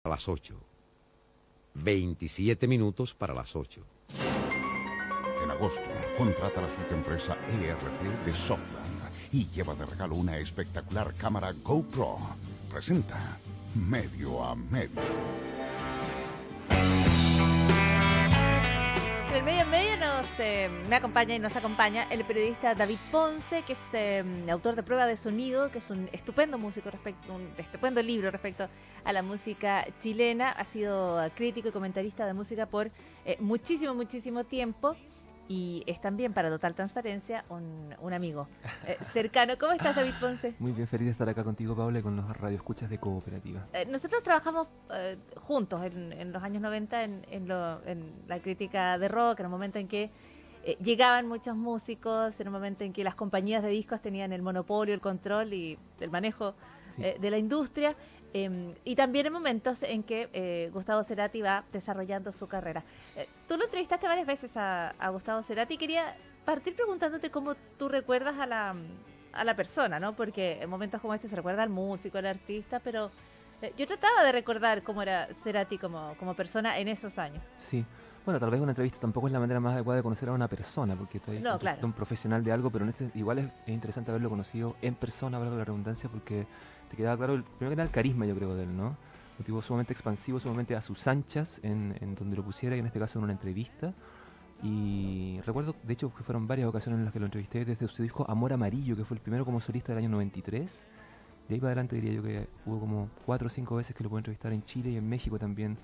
A las 8. 27 minutos para las 8. En agosto, contrata la suite empresa ERP de Softland y lleva de regalo una espectacular cámara GoPro. Presenta Medio a Medio. En el medio en medio me acompaña y nos acompaña el periodista David Ponce, que es autor de Prueba de Sonido, que es un estupendo músico, un estupendo libro respecto a la música chilena. Ha sido crítico y comentarista de música por muchísimo tiempo. Y es también, para total transparencia, un amigo cercano. ¿Cómo estás, David Ponce? Muy bien, feliz de estar acá contigo, Paula, y con los radioescuchas de Cooperativa. Nosotros trabajamos juntos en los años 90 en la crítica de rock, en el momento en que llegaban muchos músicos, en el momento en que las compañías de discos tenían el monopolio, el control y el manejo de la industria. Y también en momentos en que Gustavo Cerati va desarrollando su carrera. Tú lo entrevistaste varias veces a Gustavo Cerati y quería partir preguntándote cómo tú recuerdas a la persona, ¿no? Porque en momentos como este se recuerda al músico, al artista, pero yo trataba de recordar cómo era Cerati como persona en esos años. Sí. Bueno, tal vez una entrevista tampoco es la manera más adecuada de conocer a una persona, porque estoy un profesional de algo, pero en este igual es interesante haberlo conocido en persona, valga la redundancia, porque te quedaba claro, primero que nada, el carisma, yo creo, de él, ¿no? Un tipo sumamente expansivo, sumamente a sus anchas en donde lo pusiera, y en este caso en una entrevista. Y recuerdo, de hecho, que fueron varias ocasiones en las que lo entrevisté desde su disco Amor Amarillo, que fue el primero como solista del año 93. De ahí para adelante diría yo que hubo como 4 o 5 veces que lo pude entrevistar en Chile y en México también.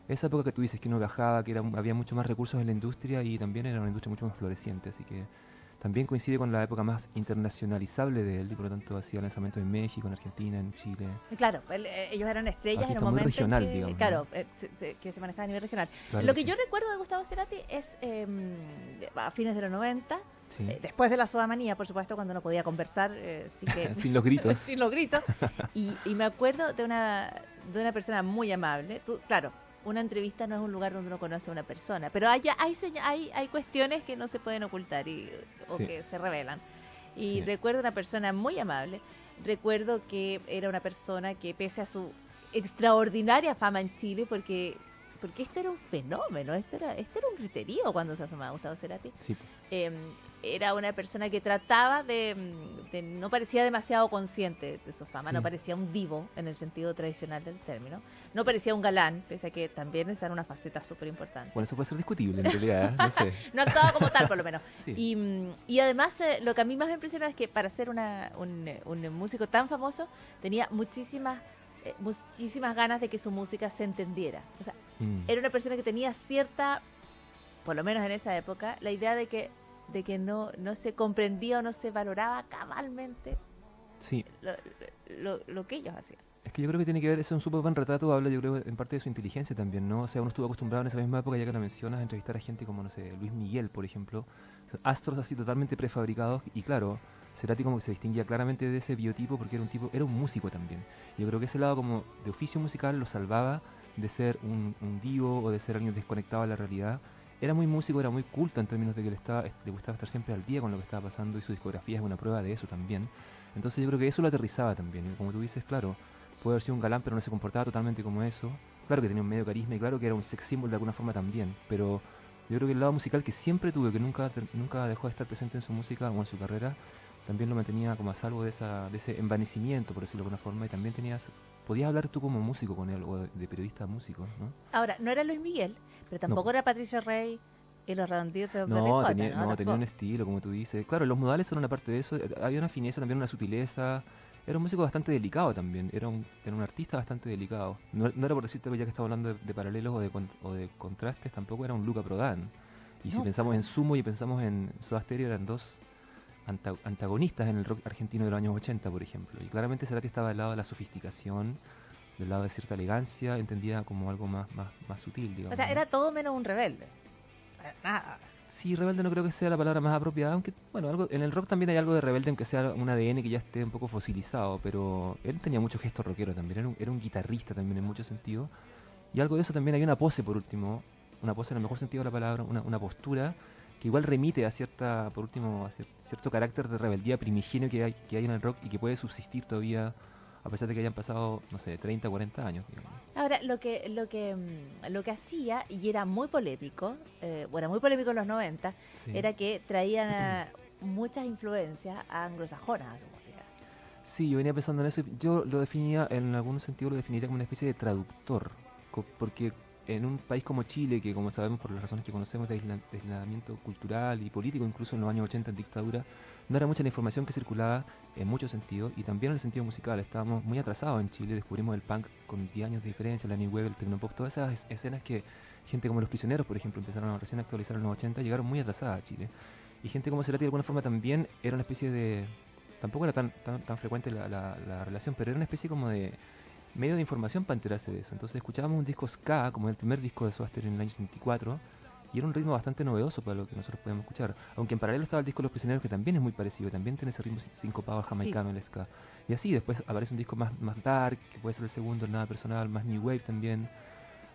Esa época que tú dices que uno viajaba, que había mucho más recursos en la industria y también era una industria mucho más floreciente, así que también coincide con la época más internacionalizable de él y por lo tanto hacía lanzamientos en México, en Argentina, en Chile. Claro, ellos eran estrellas Artista en un momento muy regional, en que, digamos, claro, ¿no? que se manejaba a nivel regional. Claro Lo que que sí. yo recuerdo de Gustavo Cerati es a fines de los 90, Sí. después de la sodamanía, por supuesto, cuando no podía conversar Sin los gritos. sin los gritos. Y me acuerdo de una persona muy amable. Claro, una entrevista no es un lugar donde uno conoce a una persona, pero hay cuestiones que no se pueden ocultar o Sí. que se revelan. Y Sí. recuerdo una persona muy amable. Recuerdo que era una persona que, pese a su extraordinaria fama en Chile, porque esto era un fenómeno, esto era un griterío cuando se asomaba Gustavo Cerati. Sí. Era una persona que trataba no parecía demasiado consciente de su fama, Sí. no parecía un divo en el sentido tradicional del término, no parecía un galán, pese a que también esa era una faceta súper importante. Bueno, eso puede ser discutible en realidad, no sé. No actuaba como tal, por lo menos. Sí. Y además, lo que a mí más me impresionó es que para ser un músico tan famoso, tenía muchísimas ganas de que su música se entendiera. O sea, era una persona que tenía cierta, por lo menos en esa época, la idea de que no se comprendía o no se valoraba cabalmente Sí. lo que ellos hacían. Es que yo creo que tiene que ver, eso es un súper buen retrato, habla yo creo en parte de su inteligencia también, ¿no? O sea, uno estuvo acostumbrado en esa misma época, ya que la mencionas, a entrevistar a gente como, no sé, Luis Miguel, por ejemplo, astros así totalmente prefabricados, y claro, Cerati como que se distinguía claramente de ese biotipo porque era un músico también. Yo creo que ese lado como de oficio musical lo salvaba de ser un divo o de ser alguien desconectado a la realidad. Era muy músico, era muy culto en términos de que le gustaba estar siempre al día con lo que estaba pasando, y su discografía es una prueba de eso también. Entonces yo creo que eso lo aterrizaba también, y como tú dices, claro, puede haber sido un galán, pero no se comportaba totalmente como eso. Claro que tenía un medio carisma y claro que era un sex symbol de alguna forma también, pero yo creo que el lado musical que siempre tuvo, que nunca dejó de estar presente en su música o en su carrera, también lo mantenía como a salvo de ese envanecimiento, por decirlo de alguna forma, y también podías hablar tú como músico con él, o de periodista a músico, ¿no? Ahora, no era Luis Miguel, pero tampoco era Patricio Rey y los redonditos de No, Planeta J, tenía un estilo, como tú dices. Claro, los modales son una parte de eso. Había una fineza, también una sutileza. Era un músico bastante delicado también. Era un artista bastante delicado. No era por decirte, ya que estamos hablando de paralelos o de contrastes, tampoco era un Luca Prodan. Y si pensamos en Sumo y pensamos en Soda Stereo, eran dos antagonistas en el rock argentino de los años 80, por ejemplo. Y claramente Cerati estaba del lado de la sofisticación, del lado de cierta elegancia, entendida como algo más sutil, digamos. O sea, era todo menos un rebelde. Nada. Sí, rebelde no creo que sea la palabra más apropiada, aunque, bueno, en el rock también hay algo de rebelde, aunque sea un ADN que ya esté un poco fosilizado, pero él tenía mucho gesto rockero también, era un guitarrista también en muchos sentidos, y algo de eso también. Hay una pose, por último, una pose en el mejor sentido de la palabra, una postura que igual remite a cierto carácter de rebeldía primigenio que hay en el rock y que puede subsistir todavía a pesar de que hayan pasado, no sé, 30, 40 años, digamos. Ahora, lo que hacía, y era muy polémico, bueno, muy polémico en los 90, Sí. era que traían muchas influencias anglosajonas a su música. Sí, yo venía pensando en eso y yo lo definía, en algún sentido lo definiría como una especie de traductor, porque en un país como Chile, que como sabemos por las razones que conocemos de aislamiento cultural y político, incluso en los años 80 en dictadura, no era mucha la información que circulaba en muchos sentidos y también en el sentido musical. Estábamos muy atrasados en Chile, descubrimos el punk con 10 años de diferencia, la new wave, el tecnopop, todas esas escenas que gente como Los Prisioneros, por ejemplo, empezaron a recién actualizar en los 80, llegaron muy atrasadas a Chile. Y gente como Cerati de alguna forma también era una especie de... Tampoco era tan frecuente la relación, pero era una especie como de medio de información para enterarse de eso. Entonces escuchábamos un disco ska, como el primer disco de Soda Stereo en el año 74, y era un ritmo bastante novedoso para lo que nosotros podíamos escuchar. Aunque en paralelo estaba el disco de Los Prisioneros, que también es muy parecido, también tiene ese ritmo sincopado jamaicano, el ska. Y así después aparece un disco más dark, que puede ser el segundo, el Nada Personal, más new wave también.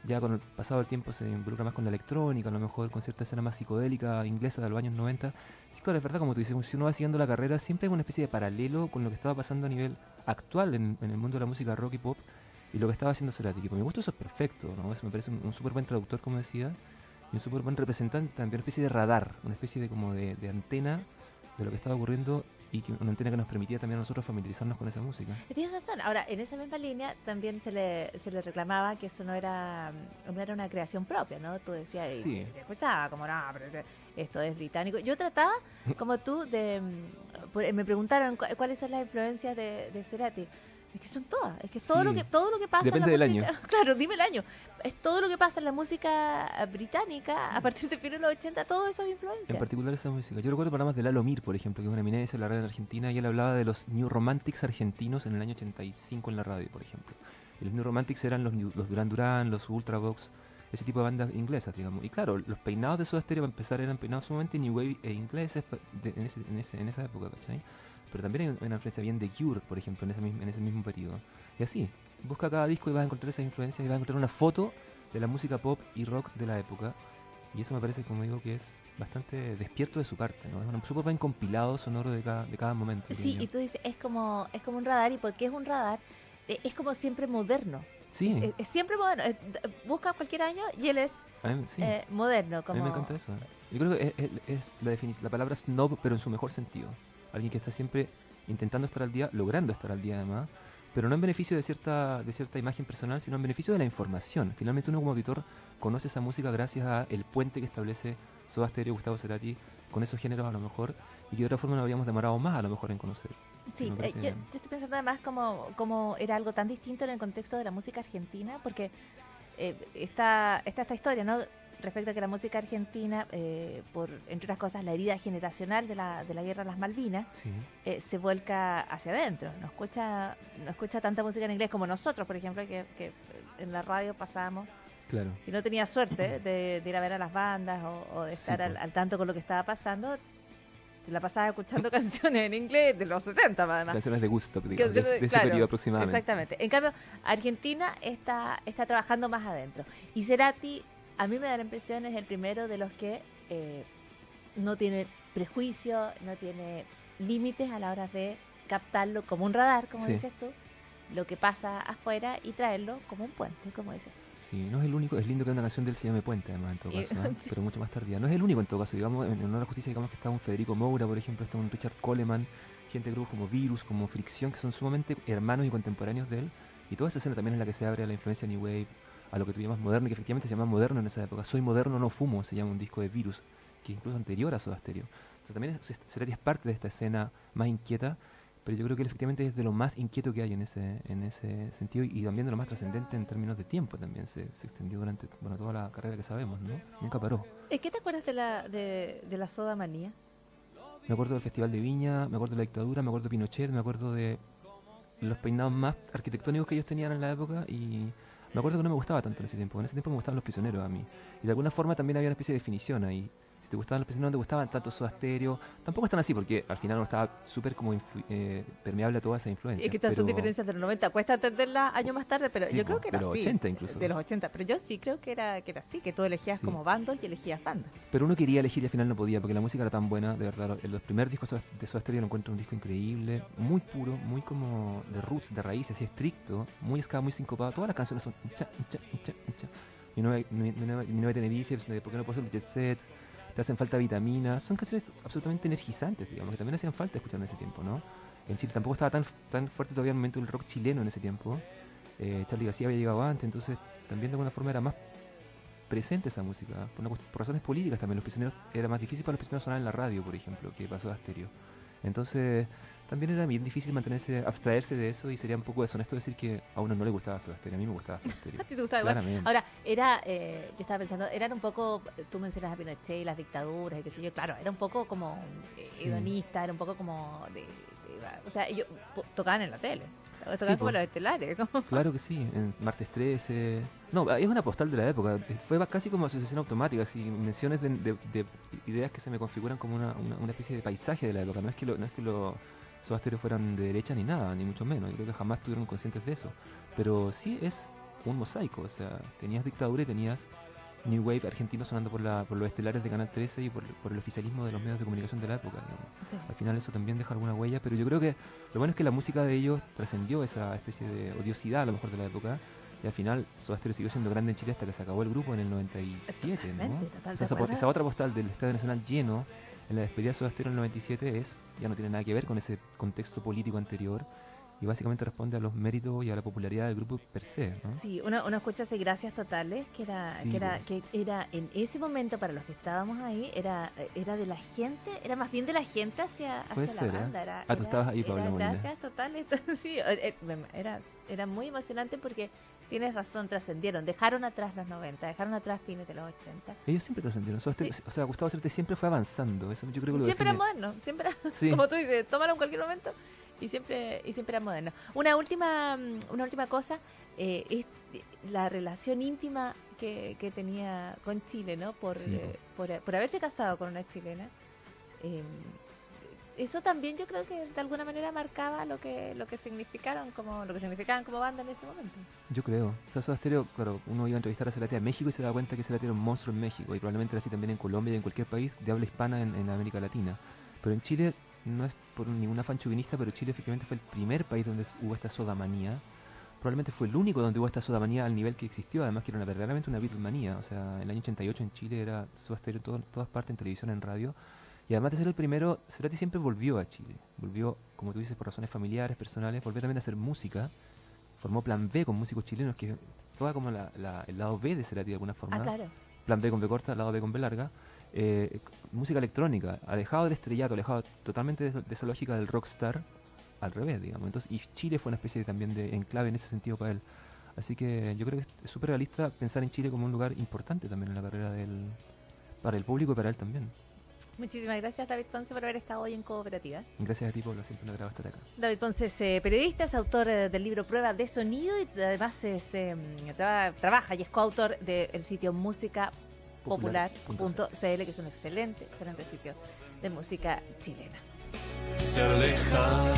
Ya con el pasado del tiempo se involucra más con la electrónica, a lo mejor con cierta escena más psicodélica inglesa de los años 90. Sí, claro, es verdad, como tú dices, si uno va siguiendo la carrera, siempre hay una especie de paralelo con lo que estaba pasando a nivel actual en el mundo de la música rock y pop y lo que estaba haciendo Cerati, que por mi gusto eso es perfecto, ¿no? Eso me parece un súper buen traductor, como decía, y un súper buen representante también, una especie de radar, una especie de como de antena de lo que estaba ocurriendo y que una antena que nos permitía también a nosotros familiarizarnos con esa música. Tienes razón. Ahora, en esa misma línea también se le reclamaba que eso no era una creación propia, ¿no? Tú decías, y Sí. se escuchaba como, no, pero esto es británico. Yo trataba, como tú, me preguntaron cuáles son las influencias de Cerati. Es que son todas, es que todo Sí. lo que pasa Depende en la del música, claro, dime el año, es todo lo que pasa en la música británica a partir de fines de los 80, todo eso es En influencia. particular esa música. Yo recuerdo programas de Lalo Mir, por ejemplo, que es una eminencia de la radio en Argentina, y él hablaba de los New Romantics argentinos en el año 85 en la radio, por ejemplo. Y los New Romantics eran los Duran Duran, los Ultravox, ese tipo de bandas inglesas, digamos. Y claro, los peinados de Soda Stereo para empezar eran peinados sumamente new wave e ingleses en esa época, ¿cachai? Pero también hay una influencia bien de Cure, por ejemplo, en ese mismo periodo. Y así, busca cada disco y vas a encontrar esas influencias y vas a encontrar una foto de la música pop y rock de la época. Y eso me parece, como digo, que es bastante despierto de su parte, ¿no? Es un súper buen compilado sonoro de cada momento. creo Sí, yo. y tú dices, es como un radar, y porque es un radar, es como siempre moderno. Sí, Es siempre moderno. Busca cualquier año y él es sí, moderno. a Como... mí me encanta eso. Yo creo que es la palabra snob, pero en su mejor sentido. Alguien que está siempre intentando estar al día, logrando estar al día además, pero no en beneficio de cierta imagen personal, sino en beneficio de la información. Finalmente uno como auditor conoce esa música gracias a el puente que establece Soda Stereo, Gustavo Cerati, con esos géneros a lo mejor, y que de otra forma nos habríamos demorado más a lo mejor en conocer. Sí, Me parece yo bien. estoy pensando además como era algo tan distinto en el contexto de la música argentina, porque está esta historia, ¿no? Respecto a que la música argentina, entre otras cosas, la herida generacional de la guerra de las Malvinas, Sí, se vuelca hacia adentro. No escucha tanta música en inglés como nosotros, por ejemplo, que en la radio pasábamos. claro. Si no tenías suerte de ir a ver a las bandas o de Sí, estar po. al tanto con lo que estaba pasando, te la pasabas escuchando canciones en inglés de los 70, además. Canciones de Woodstock, digamos, Canciones de ese claro, periodo aproximadamente. Exactamente. En cambio, Argentina está trabajando más adentro. Y Cerati, a mí me da la impresión, es el primero de los que no tiene prejuicio, no tiene límites a la hora de captarlo como un radar, como Sí. dices tú, lo que pasa afuera, y traerlo como un puente, como dices. Sí, no es el único, es lindo que una canción del se llame Puente, además, en todo Y- caso, ¿eh? sí. Pero mucho más tardía. No es el único en todo caso, digamos, en honor a la justicia, digamos que está un Federico Moura, por ejemplo, está un Richard Coleman, gente de grupos como Virus, como Fricción, que son sumamente hermanos y contemporáneos de él, y toda esa escena también es la que se abre a la influencia New Wave, a lo que tú llamas moderno, y que efectivamente se llama moderno en esa época. Soy moderno, no fumo, se llama un disco de Virus, que es incluso anterior a Soda Stereo. Entonces también Cerati es parte de esta escena más inquieta, pero yo creo que él efectivamente es de lo más inquieto que hay en ese sentido, y también de lo más trascendente en términos de tiempo también. Se extendió durante toda la carrera que sabemos, ¿no? Nunca paró. ¿Qué te acuerdas de la Soda Manía? Me acuerdo del Festival de Viña, me acuerdo de la dictadura, me acuerdo de Pinochet, me acuerdo de los peinados más arquitectónicos que ellos tenían en la época, y me acuerdo que no me gustaba tanto en ese tiempo. En ese tiempo me gustaban Los Prisioneros a mí. Y de alguna forma también había una especie de definición ahí. te gustaban los Prisioneros, no te gustaban tanto Soda Stereo. Tampoco están así, porque al final uno estaba súper como permeable a toda esa influencia. Sí, es que estas son diferencias de los 90. Cuesta entenderlas años más tarde, pero Sí, yo creo que era de los así. 80 incluso. De los 80, pero yo sí creo que era así, que tú elegías Sí. como bandos y elegías bandas. Pero uno quería elegir y al final no podía, porque la música era tan buena, de verdad. Los primeros discos de Soda Stereo lo encuentro un disco increíble, muy puro, muy como de roots, de raíces, así estricto, muy ska, muy sincopado. Todas las canciones son cha, cha, cha, cha. Mi nueva tiene bíceps, ¿por qué no puedo hacer un jet set? Te hacen falta vitaminas. Son canciones absolutamente energizantes, digamos, que también hacían falta escuchar en ese tiempo, ¿no? En Chile tampoco estaba tan fuerte todavía el momento del rock chileno en ese tiempo. Charly García había llegado antes, entonces también de alguna forma era más presente esa música, por razones políticas también. Los Prisioneros, era más difícil para los Prisioneros sonar en la radio, por ejemplo, que pasó a estéreo. Entonces también era bien difícil abstraerse de eso, y sería un poco deshonesto decir que a uno no le gustaba Soda Stereo. A mí me gustaba Soda Stereo. ¿A ti te gustaba igual? Claramente. Ahora, yo estaba pensando, eran un poco, tú mencionas a Pinochet y las dictaduras y qué sé yo, claro, era un poco como Sí. hedonista, era un poco como o sea, ellos tocaban en la tele, tocaban Sí, como po. los estelares, como... Claro que sí, en Martes 13. No, es una postal de la época. Fue casi como asociación automática, así, menciones de ideas que se me configuran como una especie de paisaje de la época. No es que los Soda Stereo fueran de derecha ni nada, ni mucho menos. Yo creo que jamás estuvieron conscientes de eso. Pero sí es un mosaico. O sea, tenías dictadura y tenías New Wave argentino sonando por los estelares de Canal 13 y por el oficialismo de los medios de comunicación de la época, digamos. Sí. Al final eso también deja alguna huella, pero yo creo que lo bueno es que la música de ellos trascendió esa especie de odiosidad a lo mejor de la época, y al final Soda Stereo siguió siendo grande en Chile hasta que se acabó el grupo en el 97, ¿no? Totalmente, O sea, esa otra postal del Estadio Nacional lleno en la despedida de Soda Stereo en el 97 ya no tiene nada que ver con ese contexto político anterior, y básicamente responde a los méritos y a la popularidad del grupo per se, ¿no? Sí, uno escucha ese Gracias Totales, que Sí, era en ese momento, para los que estábamos ahí, era de la gente, era más bien de la gente hacia Puede la ser, ¿eh? banda. Ah, tú estabas ahí, Paula era Molina. Gracias Totales, sí, era muy emocionante porque tienes razón, trascendieron, dejaron atrás los 90, dejaron atrás fines de los 80. Ellos siempre trascendieron. Soda Stereo, Sí. o sea, Gustavo Cerati siempre fue avanzando. Eso yo creo que lo Siempre era define. moderno, siempre era, Sí. como tú dices, tómalo en cualquier momento y siempre era moderno. Una última cosa es la relación íntima que tenía con Chile, ¿no? Por haberse casado con una chilena. Eso también yo creo que de alguna manera marcaba lo que significaban como banda en ese momento. Yo creo. O sea, Soda Stereo, claro, uno iba a entrevistar a Cerati a México y se daba cuenta que Cerati era un monstruo en México, y probablemente era así también en Colombia y en cualquier país de habla hispana en América Latina. Pero en Chile, no es por ningún afán chauvinista, pero Chile efectivamente fue el primer país donde hubo esta sodamanía. Probablemente fue el único donde hubo esta sodamanía al nivel que existió, además que era verdaderamente una Beatlemanía. O sea, en el año 88 en Chile era Soda Stereo en todas partes, en televisión, en radio. Y además de ser el primero, Cerati siempre volvió a Chile. Volvió, como tú dices, por razones familiares, personales, volvió también a hacer música. Formó Plan B con músicos chilenos, que toda como el lado B de Cerati de alguna forma. Ah, claro. Plan B con B corta, lado B con B larga. Música electrónica, alejado del estrellato, alejado totalmente de esa lógica del rockstar, al revés, digamos. Entonces, y Chile fue una especie también de enclave en ese sentido para él. Así que yo creo que es súper realista pensar en Chile como un lugar importante también en la carrera para el público y para él también. Muchísimas gracias, David Ponce, por haber estado hoy en Cooperativa. Gracias a ti, Pablo, siempre me agrada estar acá. David Ponce es periodista, es autor del libro Prueba de Sonido y además trabaja y es coautor del sitio musicapopular.cl, que es un excelente sitio de música chilena. Se aleja